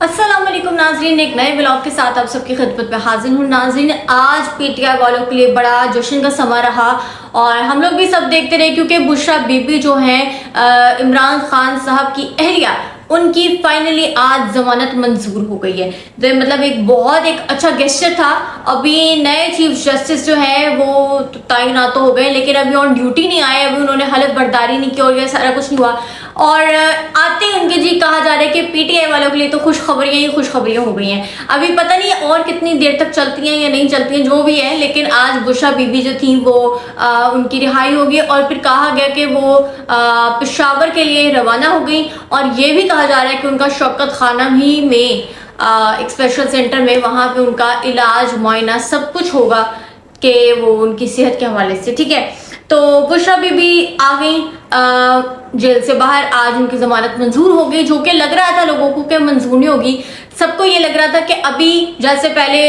अस्सलाम वालेकुम नाजरीन, एक नए ब्लॉग के साथ आप सबकी खिदमत में हाजिर हूँ। नाजरीन, आज पीटीआई वालों के लिए बड़ा जश्न का समा रहा और हम लोग भी सब देखते रहे, क्योंकि बुशरा बीबी जो है इमरान खान साहब की अहलिया, उनकी फाइनली आज जमानत मंजूर हो गई है। तो मतलब एक बहुत अच्छा गेस्चर था। अभी नए चीफ जस्टिस जो है वो तैनात तो हो गए, लेकिन अभी ऑन ड्यूटी नहीं आए, अभी उन्होंने हलफ बर्दारी नहीं की और ये सारा कुछ नहीं हुआ। और आते उनके जी कहा जा रहा है कि पीटीआई वालों के लिए तो खुशखबरियां ही खुशखबरियां हो गई हैं। अभी पता नहीं और कितनी देर तक चलती हैं या नहीं चलती हैं, जो भी है, लेकिन आज बुशरा बीबी जो थी वो उनकी रिहाई होगी और फिर कहा गया कि वो पेशावर के लिए रवाना हो गई। और ये भी कहा जा रहा है कि उनका शौकत खाना ही में एक स्पेशल सेंटर में वहाँ पे उनका इलाज मुआयना सब कुछ होगा, कि वो उनकी सेहत के हवाले से। ठीक है, तो बुशरा बीबी आ गई जेल से बाहर। आज उनकी जमानत मंजूर हो गई, जो कि लग रहा था लोगों को कि मंजूर नहीं होगी। सबको ये लग रहा था कि अभी जैसे पहले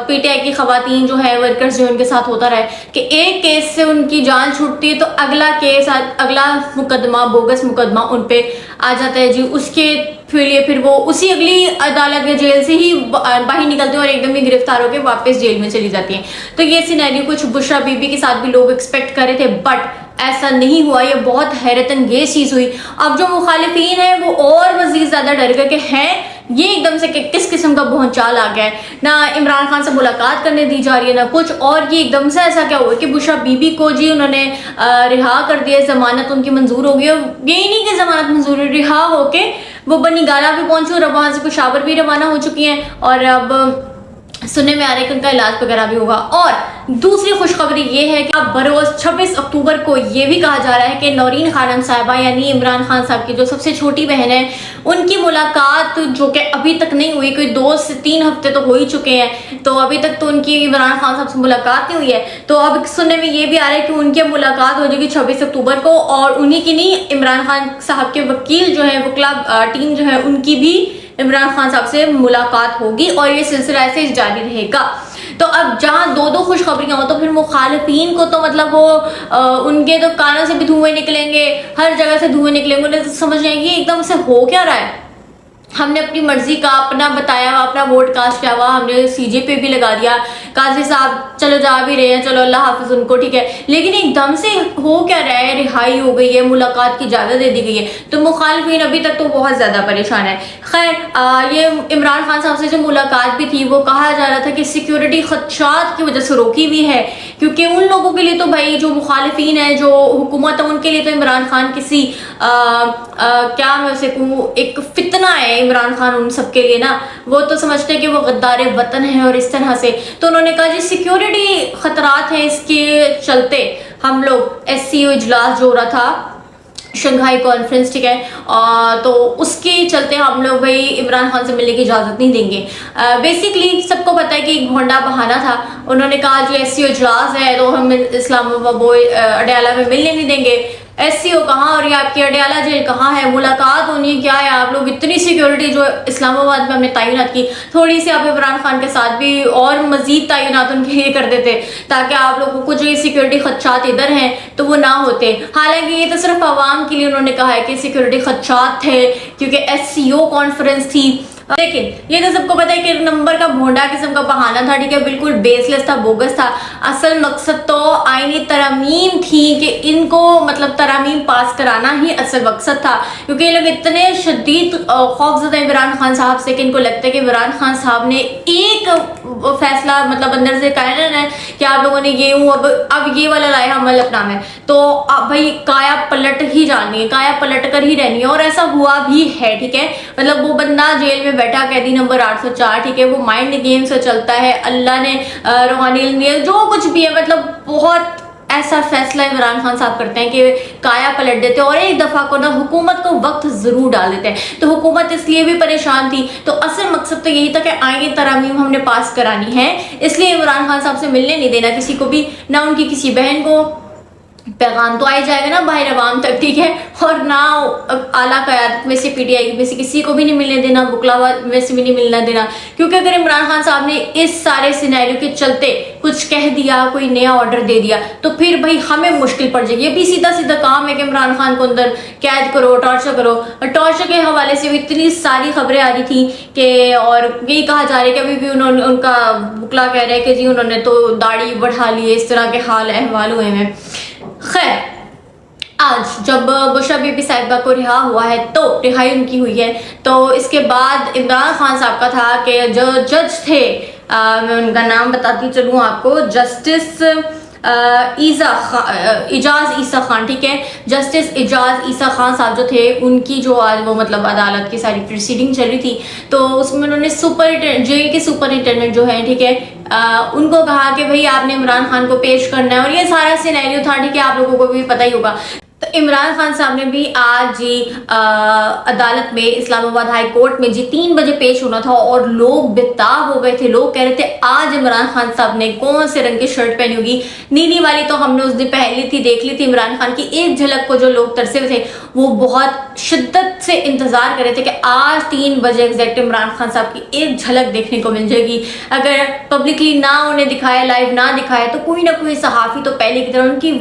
पीटीआई की खवातीन जो है, वर्कर्स जो उनके साथ होता रहे कि एक केस से उनकी जान छूटती है तो अगला केस, अगला मुकदमा, बोगस मुकदमा उन पे आ जाता है जी। उसके फिर वो उसी अगली अदालत या जेल से ही बाहर निकलते हैं और एकदम ही गिरफ्तार होकर वापस जेल में चली जाती हैं। तो ये सिनेरियो कुछ बुशरा बीबी के साथ भी लोग एक्सपेक्ट कर रहे थे, बट ऐसा नहीं हुआ। ये बहुत हैरत अंगेज चीज हुई। अब जो मुखालिफिन है वो और मजीद ज्यादा डर गए कि हैं ये एकदम से किस किस्म का भौचाल आ गया है, ना इमरान खान से मुलाकात करने दी जा रही है ना कुछ, और ये एकदम से ऐसा क्या हुआ कि बुशरा बीबी को जी उन्होंने रिहा कर दिया, जमानत उनकी मंजूर हो गई। यही नहीं कि जमानत मंजूर, रिहा होके वो बनी गाला भी पहुंची और अब वहां से पेशावर भी रवाना हो चुकी हैं और अब सुनने में आ रहा है कि उनका इलाज वगैरह भी होगा। और दूसरी खुशखबरी ये है कि अब बरोज 26 अक्टूबर को ये भी कहा जा रहा है कि नौरीन खानम साहिबा यानी इमरान खान साहब की जो सबसे छोटी बहन है, उनकी मुलाकात जो कि अभी तक नहीं हुई, कोई 2 से 3 हफ्ते तो हो ही चुके हैं, तो अभी तक तो उनकी इमरान खान साहब से मुलाकात नहीं हुई है। तो अब सुनने में ये भी आ रहा है कि उनकी मुलाकात हो जाएगी 26 अक्टूबर को, और उन्हीं की नहीं, इमरान खान साहब के वकील जो है, वकील टीम जो है, उनकी भी इमरान खान साहब से मुलाकात होगी और ये सिलसिला ऐसे जारी रहेगा। तो अब जहां दो खुशखबरियां हो तो फिर मुखालिफिन को तो मतलब वो उनके तो कानों से भी धुएं निकलेंगे, हर जगह से धुएं निकलेंगे। उन्हें तो समझ नहीं आएगी एकदम से हो क्या रहा है। हमने अपनी मर्जी का अपना बताया हुआ, अपना वोट कास्ट किया हुआ, हमने सीजे पे भी लगा दिया, काजी साहब चलो जा भी रहे हैं, चलो अल्लाह हाफिज उनको, ठीक है, लेकिन एकदम से हो क्या रहा है, रिहाई हो गई है, मुलाकात की इजाजत दे दी गई है। तो मुखालिफिन अभी तक तो बहुत ज्यादा परेशान है। खैर ये इमरान खान साहब से जो मुलाकात भी थी वो कहा जा रहा था कि सिक्योरिटी खदशात की वजह से रोकी हुई है, क्योंकि उन लोगों के लिए तो भाई जो मुखालिफिन है, जो हुकूमत है, उनके लिए तो इमरान खान किसी क्या मैं उसे कहूँ, एक फितना है इमरान खान उन सब के लिए ना। वो तो समझते हैं कि वो गद्दार वतन है और इस तरह से। तो उन्होंने कहा जी सिक्योरिटी खतरात हैं, इसके चलते हम लोग SCO इजलास जो हो रहा था, शंघाई कॉन्फ्रेंस, ठीक है, तो उसके चलते हम लोग भाई इमरान खान से मिलने की इजाज़त नहीं देंगे। बेसिकली सबको पता है कि एक भोंडा बहाना था। उन्होंने कहा जी SCO इजलास है तो हम इस्लामाबाद अडयाला में मिलने नहीं देंगे। SCO कहाँ और ये आपकी अडयाला जेल कहाँ है, मुलाकात होनी है क्या है, आप लोग इतनी सिक्योरिटी जो इस्लामाबाद में हमने तैनात की, थोड़ी सी आप इमरान खान के साथ भी और मजीद तैनात उनके लिए कर देते ताकि आप लोगों को जो ये सिक्योरिटी खदशात इधर हैं तो वो ना होते। हालांकि ये तो सिर्फ आवाम के लिए उन्होंने कहा है कि सिक्योरिटी खदशात थे क्योंकि SCO कॉन्फ्रेंस थी, लेकिन ये तो सबको पता है कि नंबर का भोंडा किस्म का बहाना था, ठीक है, बिल्कुल बेसलेस था, बोगस था। असल मकसद तो आईनी तरमीम थी कि इनको मतलब तरमीम पास कराना ही असल मकसद था, क्योंकि ये लोग इतने शदीद खौफज़दा इमरान खान साहब से कि इनको लगता है कि इमरान खान साहब ने एक फैसला मतलब अंदर से कहना है कि आप लोगों ने ये अब ये वाला लाया अमल अपनाना है, तो अब भाई काया पलट ही जानी है, काया पलट कर ही रहनी है। और ऐसा हुआ भी है, ठीक है, मतलब वो बंदा जेल में बैठा, कैदी नंबर 804, ठीक है, वो माइंड गेम से चलता है, अल्लाह ने रूहानी जो कुछ भी है, मतलब बहुत ऐसा फैसला इमरान खान साहब करते हैं कि काया पलट देते हैं और एक दफा को ना हुकूमत को वक्त जरूर डाल देते हैं। तो हुकूमत इसलिए भी परेशान थी, तो असल मकसद तो यही था कि आईनी तरमीम हमने पास करानी है, इसलिए इमरान खान साहब से मिलने नहीं देना किसी को भी, ना उनकी किसी बहन को, पैगाम तो आ ही जाएगा ना बाहर अवाम तक, ठीक है। और ना आला क़यादत में से पीटीआई में से किसी को भी नहीं मिलने देना, बुकलावा में से भी नहीं मिलने देना, क्योंकि अगर इमरान खान साहब ने इस सारे सिनेरियो के चलते कुछ कह दिया, कोई नया ऑर्डर दे दिया, तो फिर भाई हमें मुश्किल पड़ जाएगी। ये भी सीधा सीधा काम है कि इमरान खान को अंदर कैद करो, टॉर्चर करो। और टॉर्चर के हवाले से भी इतनी सारी खबरें आ रही थी कि, और यही कहा जा रहा है कि अभी भी उन्होंने, उनका बुकला कह रहे हैं कि जी उन्होंने तो दाढ़ी बढ़ा ली है, इस तरह के हाल अहवाल हुए हैं। खैर, आज जब बुशरा बीबी साहिबा को रिहा हुआ है, तो रिहाई उनकी हुई है, तो इसके बाद इमरान खान साहब का था कि जो जज थे, मैं उनका नाम बताती चलूँ आपको, जस्टिस इजाज ईसा खान, ठीक है। जस्टिस इजाज ईसा खान साहब जो थे, उनकी जो आज वो मतलब अदालत की सारी प्रोसीडिंग चल रही थी, तो उसमें उन्होंने जेल के सुपरिटेंडेंट जो है, ठीक है, उनको कहा कि भाई आपने इमरान खान को पेश करना है। और ये सारा सिनेरियो था, ठीक है, आप लोगों को भी पता ही होगा। तो इमरान खान साहब ने भी आज जी अदालत में, इस्लामाबाद हाई कोर्ट में जी 3 बजे पेश होना था, और लोग बेताब हो गए थे। लोग कह रहे थे आज इमरान खान साहब ने कौन से रंग की शर्ट पहनी होगी। नीली वाली तो हमने उस दिन पहली थी, देख ली थी इमरान खान की। एक झलक को जो लोग तरसे हुए थे, वो बहुत शिद्दत से इंतजार कर रहे थे कि आज 3 बजे एग्जैक्ट इमरान खान साहब की एक झलक देखने को मिल जाएगी। अगर पब्लिकली ना उन्हें दिखाया, लाइव ना दिखाया, तो कोई ना कोई सहाफ़ी तो पहले की तरह उनकी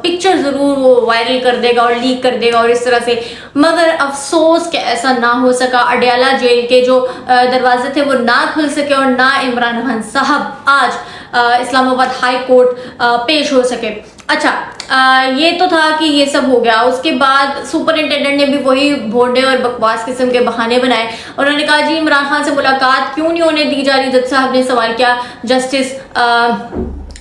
पिक्चर जरूर वो वायरल कर देगा और लीक कर देगा और इस तरह से। मगर अफसोस कि ऐसा ना हो सका। अडयाला जेल के जो दरवाजे थे वो ना खुल सके, और ना इमरान खान साहब आज इस्लामाबाद हाई कोर्ट पेश हो सके। अच्छा, ये तो था कि ये सब हो गया। उसके बाद सुपरिंटेंडेंट ने भी वही भोंडे और बकवास किस्म के बहाने बनाए। उन्होंने कहा जी इमरान खान से मुलाकात क्यों नहीं होने दी जा रही। जज साहब ने सवाल किया। जस्टिस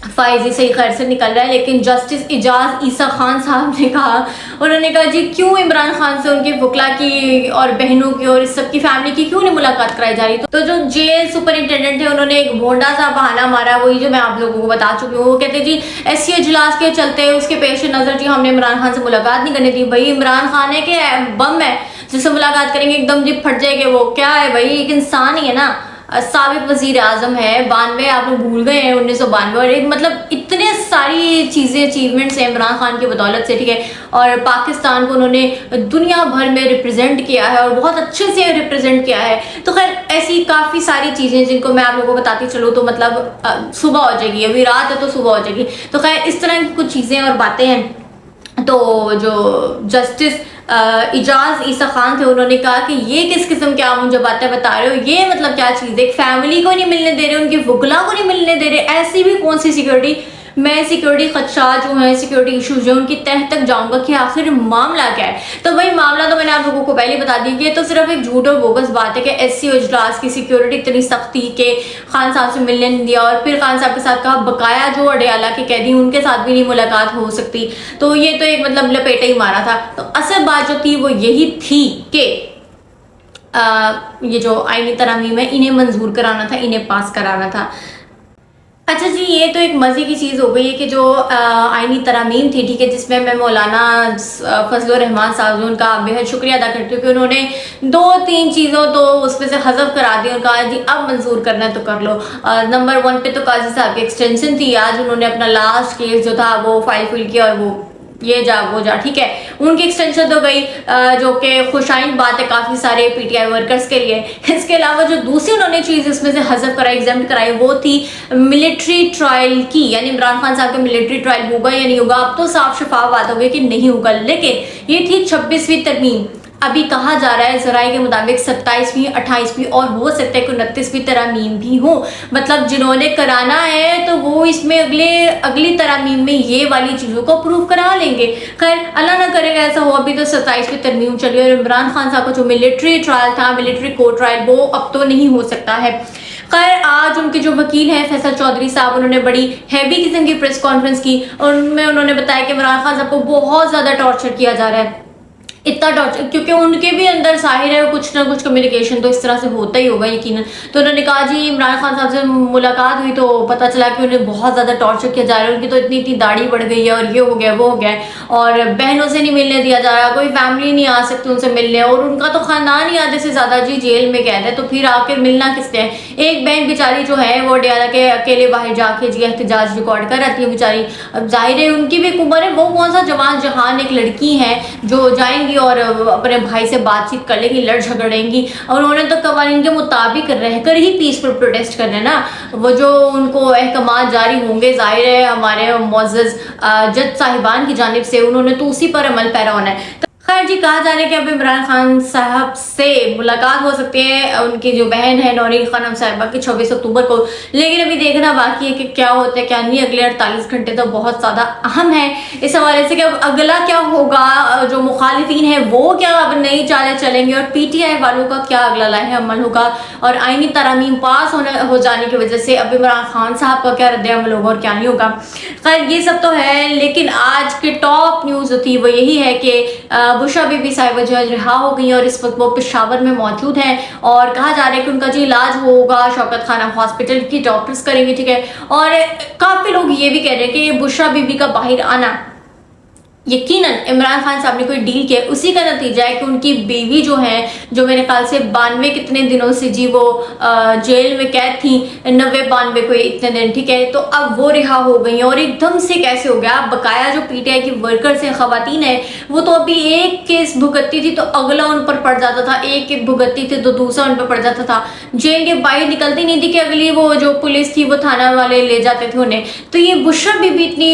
फाइजी सही खैर से निकल रहा है, लेकिन जस्टिस इजाज ईसा खान साहब ने कहा, उन्होंने कहा जी क्यों इमरान खान से उनके वकला की और बहनों की और इस सब की फैमिली की क्यों नहीं मुलाकात कराई जा रही। तो जो जेल सुपरिंटेंडेंट थे, उन्होंने एक भोंडा सा बहाना मारा, वही जो मैं आप लोगों को बता चुकी हूँ। वो कहते जी एससी इजलास के चलते उसके पेश नजर जी हमने इमरान खान से मुलाकात नहीं करनी थी। भाई इमरान खान है कि बम है जिससे मुलाकात करेंगे एकदम जी फट जाएंगे। वो क्या है भाई, एक इंसान ही है ना। साबिक वजीर आजम है, 92 आप लोग भूल गए हैं, 1992। और एक मतलब इतने सारी चीज़ें अचीवमेंट्स हैं इमरान खान की बदौलत से, ठीक है। और पाकिस्तान को उन्होंने दुनिया भर में रिप्रेजेंट किया है और बहुत अच्छे से रिप्रेजेंट किया है। तो खैर ऐसी काफ़ी सारी चीज़ें जिनको मैं आप लोगों को बताती चलूँ तो मतलब सुबह हो जाएगी, अभी रात है तो सुबह हो जाएगी। तो खैर इस तरह की कुछ चीज़ें और बातें हैं। तो जो जस्टिस इजाज ईसा खान थे, उन्होंने कहा कि ये किस किस्म के आप मुझे बातें बता रहे हो, ये मतलब क्या चीज़ है। एक फैमिली को नहीं मिलने दे रहे, उनके वकला को नहीं मिलने दे रहे, ऐसी भी कौन सी सिक्योरिटी। मैं सिक्योरिटी खदशा जो है, सिक्योरिटी इशूज जो उनकी तह तक जाऊंगा कि आखिर मामला क्या है। तो भाई मामला तो मैंने आप लोगों को पहले बता दिया कि ये तो सिर्फ एक झूठ और बोगस बात है कि एससी इजलास की सिक्योरिटी इतनी सख्त थी कि खान साहब से मिलने नहीं दिया, और फिर खान साहब के साथ कहा बकाया जो अडयाला के कैदी उनके साथ भी नहीं मुलाकात हो सकती। तो ये तो एक मतलब लपेटा ही मारा था। तो असल बात जो थी वो यही थी कि ये जो आईनी तरामीम है इन्हें मंजूर कराना था, इन्हें पास कराना था। अच्छा जी, ये तो एक मज़े की चीज़ हो गई है कि जो आईनी तरामीम थी, ठीक है, जिसमें मैं मौलाना फजलुर रहमान साहब जो उनका बेहद शुक्रिया अदा करती हूँ कि उन्होंने 2-3 चीज़ों तो उसमें से हज़फ करा दी और कहा जी अब मंजूर करना है तो कर लो। नंबर 1 पे तो काजी साहब की एक्सटेंशन थी। आज उन्होंने अपना लास्ट केस जो था वो फाइल फिल किया और वो ये जा वो जा, ठीक है, उनकी एक्सटेंशन तो गई, जो कि खुशाइन बात है काफ़ी सारे पीटीआई वर्कर्स के लिए। इसके अलावा जो दूसरी उन्होंने चीज़ इसमें से हज़फ कराई, एग्जाम कराई, वो थी मिलिट्री ट्रायल की। यानी इमरान खान साहब का मिलिट्री ट्रायल होगा या नहीं होगा, अब तो साफ शफाफ बात हो गई कि नहीं होगा। लेकिन ये थी 26वीं तरमीम। अभी कहा जा रहा है ज़राए के मुताबिक 27वीं, 28वीं और हो सकता है कि 29वीं तरामीम भी हो। मतलब जिन्होंने कराना है तो वो इसमें अगली तरामीम में ये वाली चीज़ों को प्रूव करा लेंगे। खैर अल्लाह ना करेगा ऐसा हो। अभी तो 27वीं तरमीम चली और इमरान खान साहब का जो मिलिट्री ट्रायल था, मिलिट्री कोर्ट ट्रायल, वो अब तो नहीं हो सकता है। खैर आज उनके जो वकील हैं फैसल चौधरी साहब, उन्होंने बड़ी हैवी किस्म की प्रेस कॉन्फ्रेंस की और उनमें उन्होंने बताया कि इमरान खान साहब को बहुत ज़्यादा टॉर्चर किया जा रहा है। इतना टॉर्चर क्योंकि उनके भी अंदर जाहिर है कुछ ना कुछ कम्युनिकेशन तो इस तरह से होता ही होगा यकीनन। तो उन्होंने कहा जी इमरान खान साहब से मुलाकात हुई तो पता चला कि उन्हें बहुत ज़्यादा टॉर्चर किया जा रहा है। उनकी तो इतनी दाढ़ी बढ़ गई है और ये हो गया वो हो गया है, और बहनों से नहीं मिलने दिया जा रहा, कोई फैमिली नहीं आ सकती उनसे मिलने, और उनका तो ख़ानदान ही आधे से ज़्यादा जी जेल में कैद है। तो फिर आखिर मिलना किससे है। एक बहन बेचारी जो है वो डियाला के अकेले बाहर जाके जी एहतजाज रिकॉर्ड कर रही है बेचारी। अब जाहिर है उनकी भी एक उम्र है, वो कौन सा जवान जहान एक लड़की है जो जाएंगी और अपने भाई से बातचीत कर लेंगी, लड़ झगड़ेंगी। और उन्होंने तो कवानीन के मुताबिक रहकर ही पीसफुल प्रोटेस्ट करना है ना, वो जो उनको अहकाम जारी होंगे जाहिर है हमारे मुअज़्ज़ज़ जज साहिबान की जानिब से उन्होंने तो उसी पर अमल पैरा होना है। खैर जी, कहा जा रहा है कि अब इमरान खान साहब से मुलाकात हो सकती है उनकी जो बहन है नौरीन खानम साहिबा की 26 अक्टूबर को, लेकिन अभी देखना बाकी है कि क्या होता है क्या नहीं। अगले 48 घंटे तो बहुत ज़्यादा अहम है इस हवाले से कि अब अगला क्या होगा, जो मुखालिफिन है वो क्या अब नई चालें चलेंगे और PTI वालों का क्या अगला लाहे अमल होगा, और आईनी तरमीम पास हो जाने की वजह से अब इमरान खान साहब का क्या रद्द-ए-अमल होगा और क्या नहीं होगा। खैर ये सब तो है, लेकिन आज के टॉप न्यूज़ जो थी वो यही है कि बुशरा बीबी साहिबा जो है रिहा हो गई और इस वक्त वो पेशावर में मौजूद हैं और कहा जा रहा है कि उनका जी इलाज होगा शौकत खाना हॉस्पिटल की डॉक्टर्स करेंगे, ठीक है। और काफ़ी लोग ये भी कह रहे हैं कि बुशरा बीबी का बाहर आना यकीनन इमरान खान साहब ने कोई डील किया, उसी का नतीजा है कि उनकी बीवी जो है, जो मेरे ख्याल से 92 कितने दिनों से जी वो जेल में कैद थी, 90-92 कोई इतने दिन, ठीक है। तो अब वो रिहा हो गई हैं और एकदम से कैसे हो गया। अब बकाया जो PTI की वर्कर्स हैं, खवातीन है, वो तो अभी एक केस भुगतती थी तो अगला उन पर पड़ जाता था, एक भुगतती थी तो दूसरा उन पर पड़ जाता था, जेल के बाहर निकलती नहीं थी कि अगली वो जो पुलिस थी वो थाना वाले ले जाते थे उन्हें। तो ये बुशरा बीबी इतनी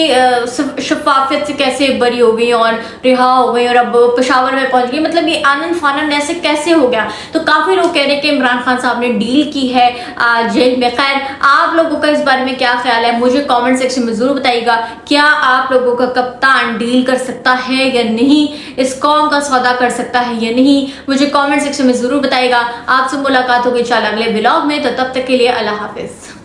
शफाफियत से कैसे बरी हो गई और रिहा हो गई और अब पेशावर में पहुंच गई, मतलब ये आनंद फानंद ऐसे कैसे हो गया। तो काफी लोग कह रहे हैं कि इमरान खान साहब ने डील की है जेल में। खैर आप लोगों का इस बारे में क्या ख्याल है मुझे कमेंट सेक्शन में जरूर बताइएगा। क्या आप लोगों का कप्तान डील कर सकता है या नहीं, इस कौम का सौदा कर सकता है या नहीं, मुझे कमेंट सेक्शन में जरूर बताइएगा। आपसे मुलाकात होगी इंशाल्लाह अगले व्लॉग में, तो तब तक के लिए अल्लाह हाफिज।